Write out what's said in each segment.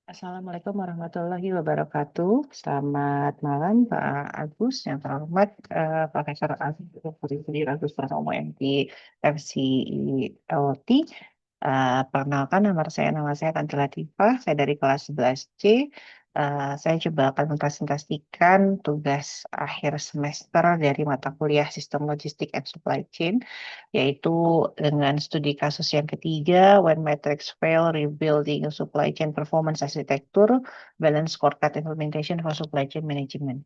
Assalamualaikum warahmatullahi wabarakatuh. Selamat malam Pak Agus, yang terhormat Profesor Agus Agus Prasomo MD FCILT. Perkenalkan nama saya Tante Latifah, saya dari kelas 11C. Saya coba akan mempresentasikan tugas akhir semester dari mata kuliah Sistem Logistik and Supply Chain, yaitu dengan studi kasus yang ketiga, When Matrix Fail, Rebuilding Supply Chain Performance Architecture, Balance Scorecard Implementation for Supply Chain Management.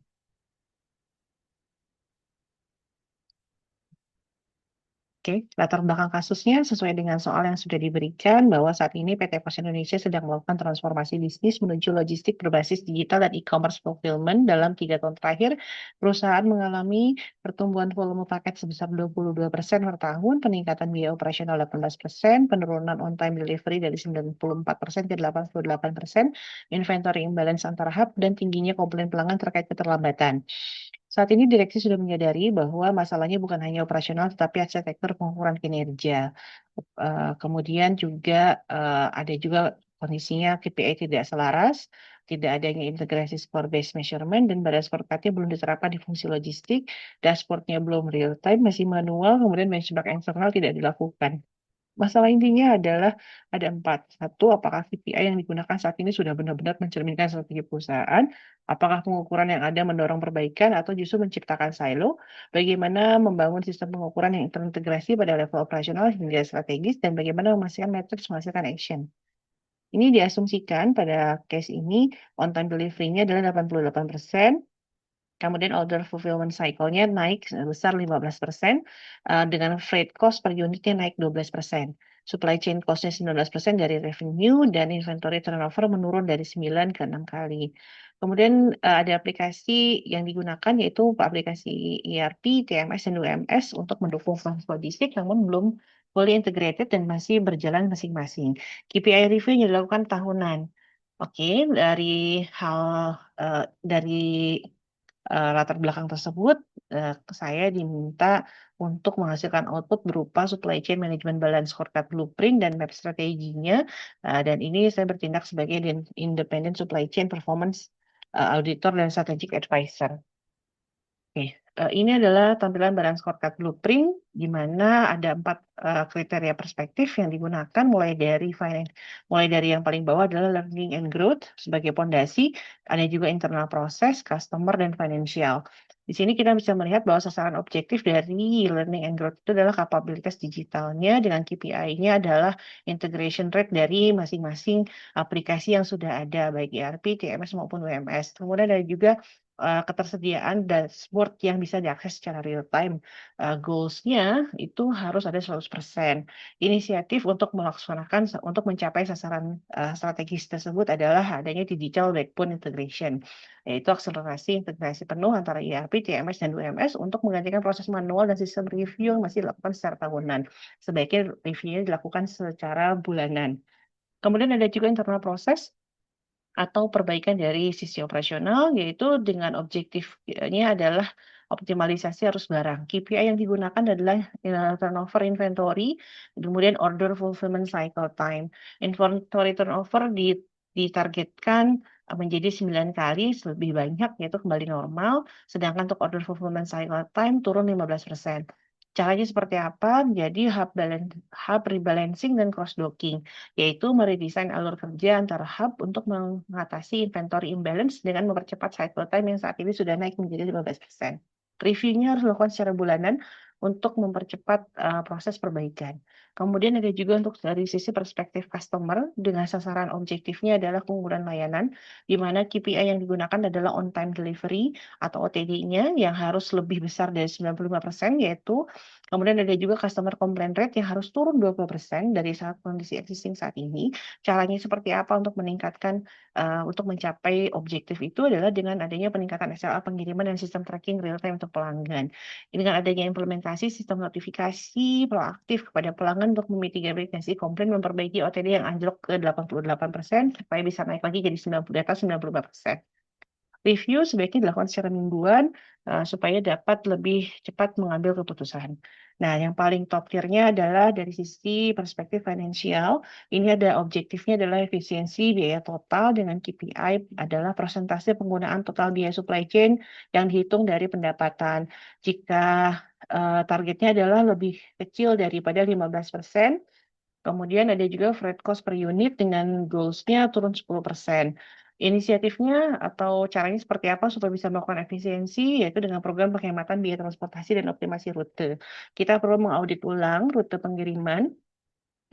Oke, latar belakang kasusnya sesuai dengan soal yang sudah diberikan bahwa saat ini PT Pos Indonesia sedang melakukan transformasi bisnis menuju logistik berbasis digital dan e-commerce fulfillment. Dalam 3 tahun terakhir, perusahaan mengalami pertumbuhan volume paket sebesar 22% per tahun, peningkatan biaya operasional 18%, penurunan on-time delivery dari 94% ke 88%, inventory imbalance antara hub, dan tingginya komplain pelanggan terkait keterlambatan. Saat ini direksi sudah menyadari bahwa masalahnya bukan hanya operasional tetapi arsitektur pengukuran kinerja. Kemudian juga ada juga kondisinya KPI tidak selaras, tidak adanya integrasi score based measurement dan badan scorecard-nya belum diterapkan di fungsi logistik, dashboard-nya belum real time, masih manual, kemudian benchmark eksternal tidak dilakukan. Masalah intinya adalah ada 4. Satu, apakah KPI yang digunakan saat ini sudah benar-benar mencerminkan strategi perusahaan? Apakah pengukuran yang ada mendorong perbaikan atau justru menciptakan silo? Bagaimana membangun sistem pengukuran yang terintegrasi pada level operasional hingga strategis? Dan bagaimana memastikan matriks menghasilkan action? Ini diasumsikan pada case ini on-time delivery-nya adalah 88%. Kemudian order fulfillment cycle-nya naik sebesar 15%, dengan freight cost per unitnya naik 12%. Supply chain cost-nya 19% dari revenue, dan inventory turnover menurun dari 9 ke 6 kali. Kemudian ada aplikasi yang digunakan yaitu aplikasi ERP, TMS, dan UMS untuk mendukung proses logistik, namun belum fully integrated dan masih berjalan masing-masing. KPI review yang dilakukan tahunan. Oke, dari latar belakang tersebut, saya diminta untuk menghasilkan output berupa supply chain management balance scorecard blueprint dan map strateginya. Dan ini saya bertindak sebagai independent supply chain performance auditor dan strategic advisor. Oke, ini adalah tampilan balance scorecard blueprint, di mana ada 4 kriteria perspektif yang digunakan, mulai dari yang paling bawah adalah learning and growth sebagai pondasi, ada juga internal process, customer, dan financial. Di sini kita bisa melihat bahwa sasaran objektif dari learning and growth itu adalah kapabilitas digitalnya, dengan KPI-nya adalah integration rate dari masing-masing aplikasi yang sudah ada, baik ERP, TMS, maupun WMS. Kemudian ada juga ketersediaan dashboard yang bisa diakses secara real time. Goals-nya itu harus ada 100%. Inisiatif untuk mencapai sasaran strategis tersebut adalah adanya digital backbone integration, yaitu akselerasi integrasi penuh antara ERP, TMS, dan UMS untuk menggantikan proses manual dan sistem review yang masih dilakukan secara tahunan. Sebaiknya review-nya dilakukan secara bulanan. Kemudian ada juga internal proses atau perbaikan dari sisi operasional, yaitu dengan objektifnya adalah optimalisasi arus barang. KPI yang digunakan adalah turnover inventory, kemudian order fulfillment cycle time. Inventory turnover ditargetkan menjadi 9 kali, lebih banyak, yaitu kembali normal, sedangkan untuk order fulfillment cycle time turun 15%. Caranya seperti apa? Jadi hub rebalancing dan cross docking, yaitu meredesain alur kerja antara hub untuk mengatasi inventory imbalance dengan mempercepat cycle time yang saat ini sudah naik menjadi 15%. Reviewnya harus dilakukan secara bulanan untuk mempercepat proses perbaikan. Kemudian ada juga untuk dari sisi perspektif customer, dengan sasaran objektifnya adalah keunggulan layanan, di mana KPI yang digunakan adalah on-time delivery atau OTD-nya yang harus lebih besar dari 95%, yaitu kemudian ada juga customer complaint rate yang harus turun 20% dari saat kondisi existing saat ini. Caranya seperti apa untuk untuk mencapai objektif itu adalah dengan adanya peningkatan SLA pengiriman dan sistem tracking real time untuk pelanggan. Dengan adanya implementasi sistem notifikasi proaktif kepada pelanggan untuk memitigasi komplain, memperbaiki OTD yang anjlok ke 88% supaya bisa naik lagi jadi 90 di atas 95%. Review sebaiknya dilakukan secara mingguan supaya dapat lebih cepat mengambil keputusan. Nah, yang paling top tier-nya adalah dari sisi perspektif finansial. Ini ada objektifnya adalah efisiensi biaya total dengan KPI adalah persentase penggunaan total biaya supply chain yang dihitung dari pendapatan. Jika targetnya adalah lebih kecil daripada 15%, kemudian ada juga freight cost per unit dengan goals-nya turun 10%. Inisiatifnya atau caranya seperti apa supaya bisa melakukan efisiensi, yaitu dengan program penghematan biaya transportasi dan optimasi rute. Kita perlu mengaudit ulang rute pengiriman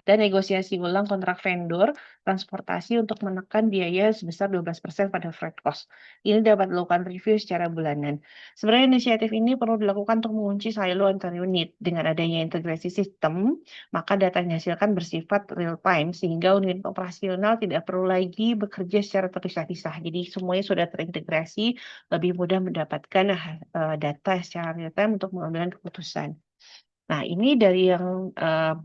dan negosiasi ulang kontrak vendor transportasi untuk menekan biaya sebesar 12% pada freight cost. Ini dapat dilakukan review secara bulanan. Sebenarnya inisiatif ini perlu dilakukan untuk mengunci silo antar unit. Dengan adanya integrasi sistem, maka data yang dihasilkan bersifat real time sehingga unit operasional tidak perlu lagi bekerja secara terpisah-pisah. Jadi semuanya sudah terintegrasi, lebih mudah mendapatkan data secara real time untuk mengambil keputusan. Nah, ini dari yang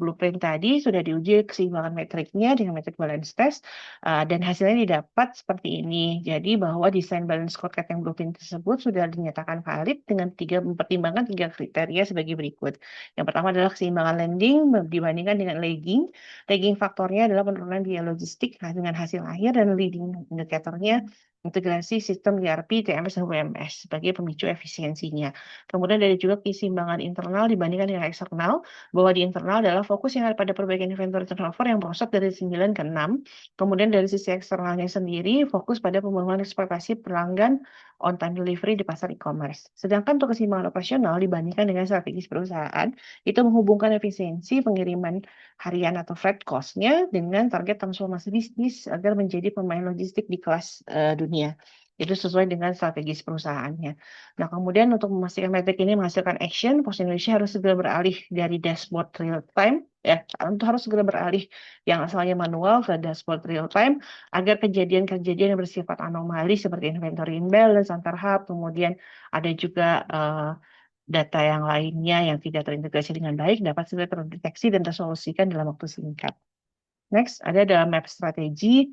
blueprint tadi sudah diuji keseimbangan metriknya dengan metrik balance test dan hasilnya didapat seperti ini. Jadi bahwa desain balance scorecard yang blueprint tersebut sudah dinyatakan valid dengan mempertimbangkan 3 kriteria sebagai berikut. Yang pertama adalah keseimbangan landing dibandingkan dengan lagging. Lagging faktornya adalah penurunan biaya logistik dengan hasil akhir dan leading indikatornya integrasi sistem ERP, TMS, dan WMS sebagai pemicu efisiensinya. Kemudian ada juga keseimbangan internal dibandingkan dengan eksternal, bahwa di internal adalah fokus yang ada pada perbaikan inventory turnover yang merosot dari 9 ke 6. Kemudian dari sisi eksternalnya sendiri, fokus pada pembangunan ekspektasi pelanggan on time delivery di pasar e-commerce. Sedangkan untuk keseimbangan operasional dibandingkan dengan strategis perusahaan, itu menghubungkan efisiensi pengiriman harian atau freight cost-nya dengan target transformasi bisnis agar menjadi pemain logistik di kelas dunia. Itu sesuai dengan strategis perusahaannya. Nah, kemudian untuk memastikan metrik ini menghasilkan action, Pos Indonesia harus segera beralih dari dashboard real time, untuk harus segera beralih yang asalnya manual ke dashboard real time, agar kejadian-kejadian yang bersifat anomali seperti inventory imbalance antar hub, kemudian ada juga data yang lainnya yang tidak terintegrasi dengan baik dapat segera terdeteksi dan tersolusikan dalam waktu singkat. Next, ada dalam map strategi.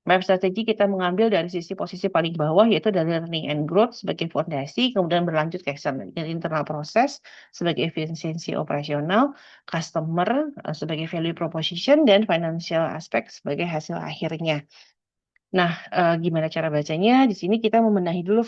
Map strategi kita mengambil dari sisi posisi paling bawah, yaitu dari learning and growth sebagai fondasi, kemudian berlanjut ke internal proses sebagai efisiensi operasional, customer sebagai value proposition, dan financial aspect sebagai hasil akhirnya. Nah, gimana cara bacanya? Di sini kita membenahi dulu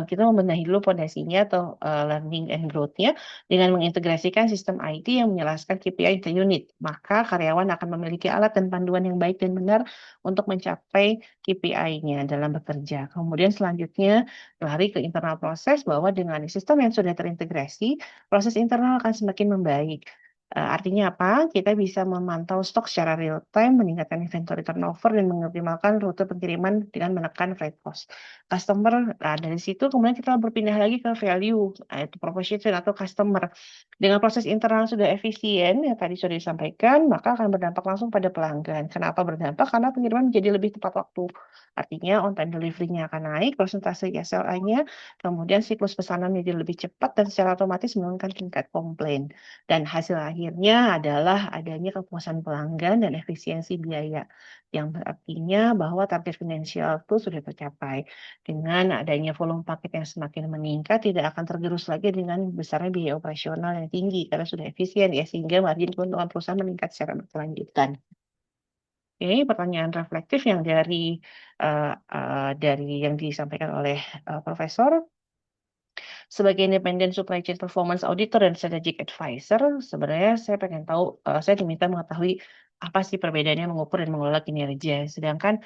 kita membenahi dulu fondasinya atau learning and growth-nya dengan mengintegrasikan sistem IT yang menjelaskan KPI inter unit. Maka karyawan akan memiliki alat dan panduan yang baik dan benar untuk mencapai KPI-nya dalam bekerja. Kemudian selanjutnya lari ke internal proses bahwa dengan sistem yang sudah terintegrasi, proses internal akan semakin membaik. Artinya apa? Kita bisa memantau stok secara real time, meningkatkan inventory turnover, dan mengoptimalkan rute pengiriman dengan menekan freight cost. Customer, nah dari situ kemudian kita berpindah lagi ke value, yaitu proposition atau customer. Dengan proses internal sudah efisien, yang tadi sudah disampaikan, maka akan berdampak langsung pada pelanggan. Kenapa berdampak? Karena pengiriman menjadi lebih tepat waktu. Artinya on time delivery-nya akan naik, persentase SLA-nya, kemudian siklus pesanan menjadi lebih cepat, dan secara otomatis menurunkan tingkat komplain. Dan hasil akhirnya adalah adanya kepuasan pelanggan dan efisiensi biaya, yang artinya bahwa target finansial itu sudah tercapai. Dengan adanya volume paket yang semakin meningkat, tidak akan tergerus lagi dengan besarnya biaya operasional yang tinggi, karena sudah efisien ya, sehingga margin keuntungan perusahaan meningkat secara berkelanjutan. Oke, pertanyaan reflektif yang dari yang disampaikan oleh Profesor. Sebagai independent supply chain performance auditor dan strategic advisor, sebenarnya saya pengen tahu, saya diminta mengetahui apa sih perbedaannya mengukur dan mengelola kinerja. Sedangkan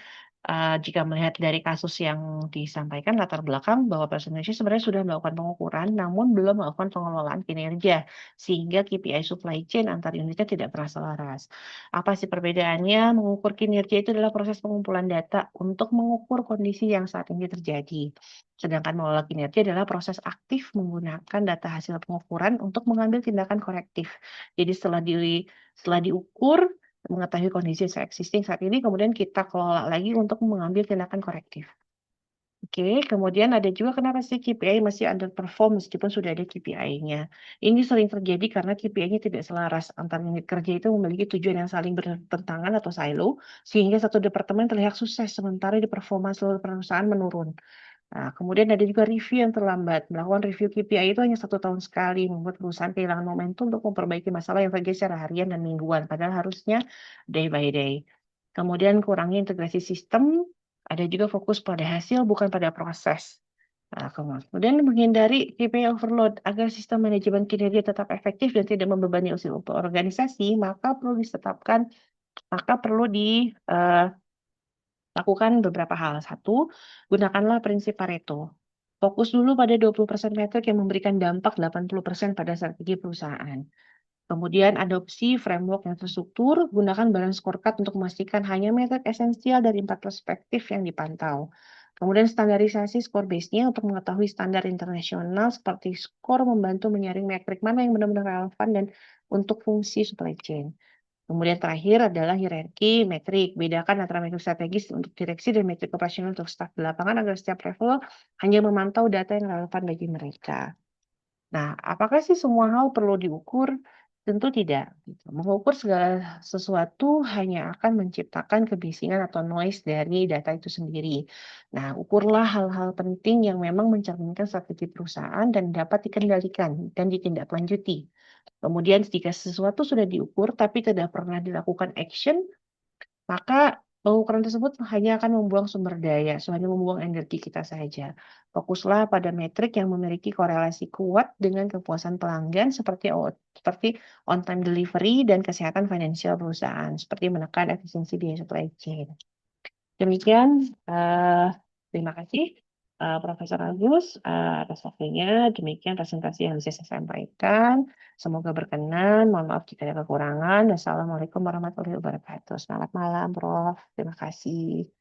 jika melihat dari kasus yang disampaikan latar belakang bahwa Perusahaan Indonesia sebenarnya sudah melakukan pengukuran, namun belum melakukan pengelolaan kinerja, sehingga KPI supply chain antar unitnya tidak pernah selaras. Apa sih perbedaannya? Mengukur kinerja itu adalah proses pengumpulan data untuk mengukur kondisi yang saat ini terjadi. Sedangkan mengelola kinerja adalah proses aktif menggunakan data hasil pengukuran untuk mengambil tindakan korektif. Jadi setelah diukur, mengetahui kondisi existing saat ini, kemudian kita kelola lagi untuk mengambil tindakan korektif. Oke, kemudian ada juga kenapa sih KPI masih underperform meskipun sudah ada KPI-nya. Ini sering terjadi karena KPI-nya tidak selaras antar unit kerja itu memiliki tujuan yang saling bertentangan atau silo, sehingga satu departemen terlihat sukses sementara di performa seluruh perusahaan menurun. Nah, kemudian ada juga review yang terlambat. Melakukan review KPI itu hanya 1 tahun sekali, membuat perusahaan kehilangan momentum untuk memperbaiki masalah yang terjadi secara harian dan mingguan, padahal harusnya day by day. Kemudian kurangi integrasi sistem, ada juga fokus pada hasil bukan pada proses. Nah, kemudian menghindari KPI overload agar sistem manajemen kinerja tetap efektif dan tidak membebani usaha organisasi, maka perlu lakukan beberapa hal. Satu, gunakanlah prinsip Pareto. Fokus dulu pada 20% metrik yang memberikan dampak 80% pada strategi perusahaan. Kemudian adopsi framework yang terstruktur, gunakan balance scorecard untuk memastikan hanya metrik esensial dari 4 perspektif yang dipantau. Kemudian standarisasi score base-nya untuk mengetahui standar internasional seperti skor membantu menyaring metrik mana yang benar-benar relevan dan untuk fungsi supply chain. Kemudian terakhir adalah hierarki metrik. Bedakan antara metrik strategis untuk direksi dan metrik operasional untuk staf di lapangan agar setiap level hanya memantau data yang relevan bagi mereka. Nah, apakah sih semua hal perlu diukur? Tentu tidak. Gitu. Mengukur segala sesuatu hanya akan menciptakan kebisingan atau noise dari data itu sendiri. Nah, ukurlah hal-hal penting yang memang mencerminkan strategi perusahaan dan dapat dikendalikan dan ditindaklanjuti. Kemudian jika sesuatu sudah diukur tapi tidak pernah dilakukan action, maka pengukuran tersebut hanya akan membuang sumber daya, hanya membuang energi kita saja. Fokuslah pada metrik yang memiliki korelasi kuat dengan kepuasan pelanggan seperti on time delivery dan kesehatan finansial perusahaan, seperti menekan efisiensi biaya supply chain. Demikian, terima kasih Profesor Agus atas waktunya. Demikian presentasi yang bisa saya sampaikan. Semoga berkenan. Mohon maaf jika ada kekurangan. Wassalamualaikum warahmatullahi wabarakatuh. Selamat malam, Prof. Terima kasih.